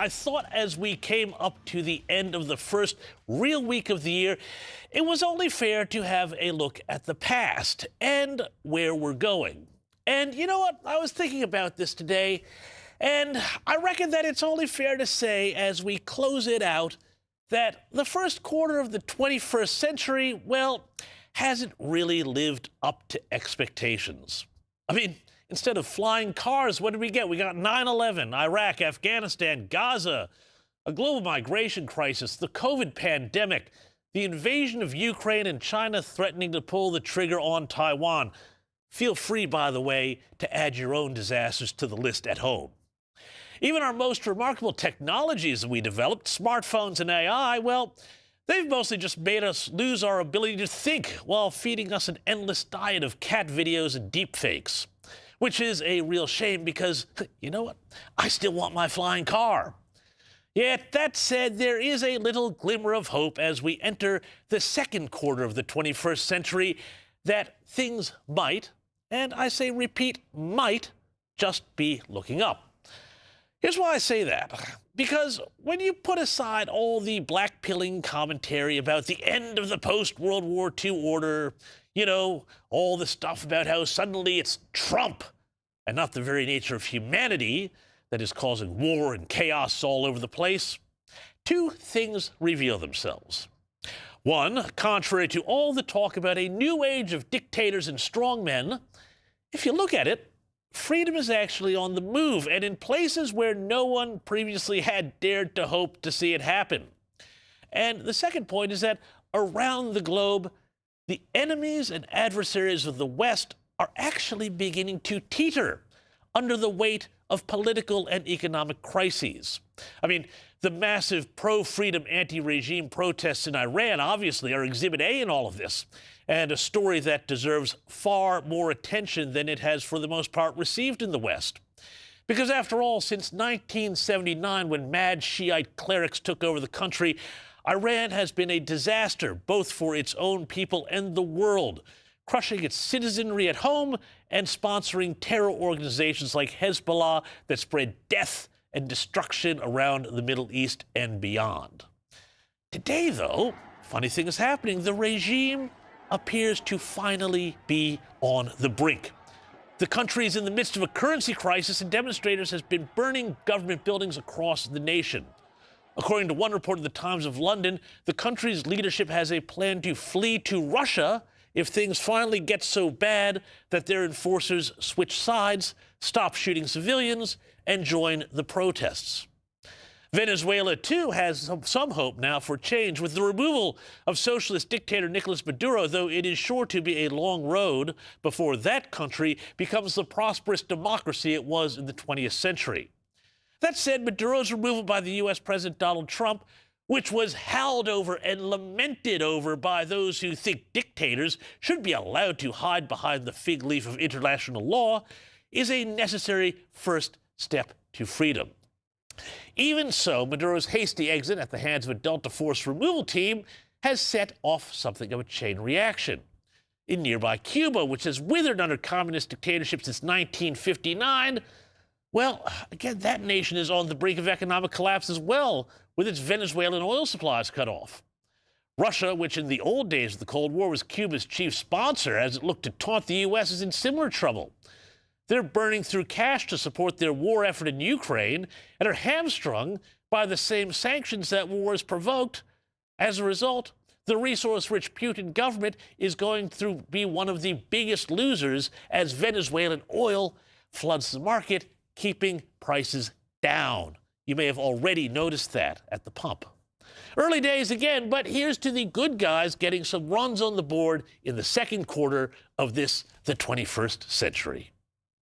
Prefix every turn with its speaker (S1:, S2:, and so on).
S1: I thought as we came up to the end of the first real week of the year, it was only fair to have a look at the past and where we're going. And you know what? I was thinking about this today, and I reckon that it's only fair to say as we close it out that the first quarter of the 21st century, well, hasn't really lived up to expectations. I mean, instead of flying cars, what did we get? We got 9/11, Iraq, Afghanistan, Gaza, a global migration crisis, the COVID pandemic, the invasion of Ukraine, and China threatening to pull the trigger on Taiwan. Feel free, by the way, to add your own disasters to the list at home. Even our most remarkable technologies that we developed, smartphones and AI, well, they've mostly just made us lose our ability to think while feeding us an endless diet of cat videos and deepfakes. Which is a real shame because, you know what? I still want my flying car. Yet, that said, there is a little glimmer of hope as we enter the second quarter of the 21st century that things might, and I say repeat, might, just be looking up. Here's why I say that. Because when you put aside all the black-pilling commentary about the end of the post-World War II order, you know, all the stuff about how suddenly it's Trump and not the very nature of humanity that is causing war and chaos all over the place, two things reveal themselves. One, contrary to all the talk about a new age of dictators and strongmen, if you look at it, freedom is actually on the move and in places where no one previously had dared to hope to see it happen. And the second point is that around the globe, the enemies and adversaries of the West are actually beginning to teeter under the weight of political and economic crises. I mean, the massive pro-freedom, anti-regime protests in Iran obviously are Exhibit A in all of this, and a story that deserves far more attention than it has for the most part received in the West. Because after all, since 1979, when mad Shiite clerics took over the country, Iran has been a disaster, both for its own people and the world, crushing its citizenry at home and sponsoring terror organizations like Hezbollah that spread death and destruction around the Middle East and beyond. Today, though, funny thing is happening. The regime appears to finally be on the brink. The country is in the midst of a currency crisis, and demonstrators have been burning government buildings across the nation. According to one report of the Times of London, the country's leadership has a plan to flee to Russia if things finally get so bad that their enforcers switch sides, stop shooting civilians, and join the protests. Venezuela, too, has some hope now for change with the removal of socialist dictator Nicolas Maduro, though it is sure to be a long road before that country becomes the prosperous democracy it was in the 20th century. That said, Maduro's removal by the U.S. President Donald Trump, which was howled over and lamented over by those who think dictators should be allowed to hide behind the fig leaf of international law, is a necessary first step to freedom. Even so, Maduro's hasty exit at the hands of a Delta Force removal team has set off something of a chain reaction. In nearby Cuba, which has withered under communist dictatorship since 1959, well, again, that nation is on the brink of economic collapse as well, with its Venezuelan oil supplies cut off. Russia, which in the old days of the Cold War was Cuba's chief sponsor as it looked to taunt the U.S., is in similar trouble. They're burning through cash to support their war effort in Ukraine and are hamstrung by the same sanctions that war has provoked. As a result, the resource-rich Putin government is going to be one of the biggest losers as Venezuelan oil floods the market, keeping prices down. You may have already noticed that at the pump. Early days again, but here's to the good guys getting some runs on the board in the second quarter of the 21st century.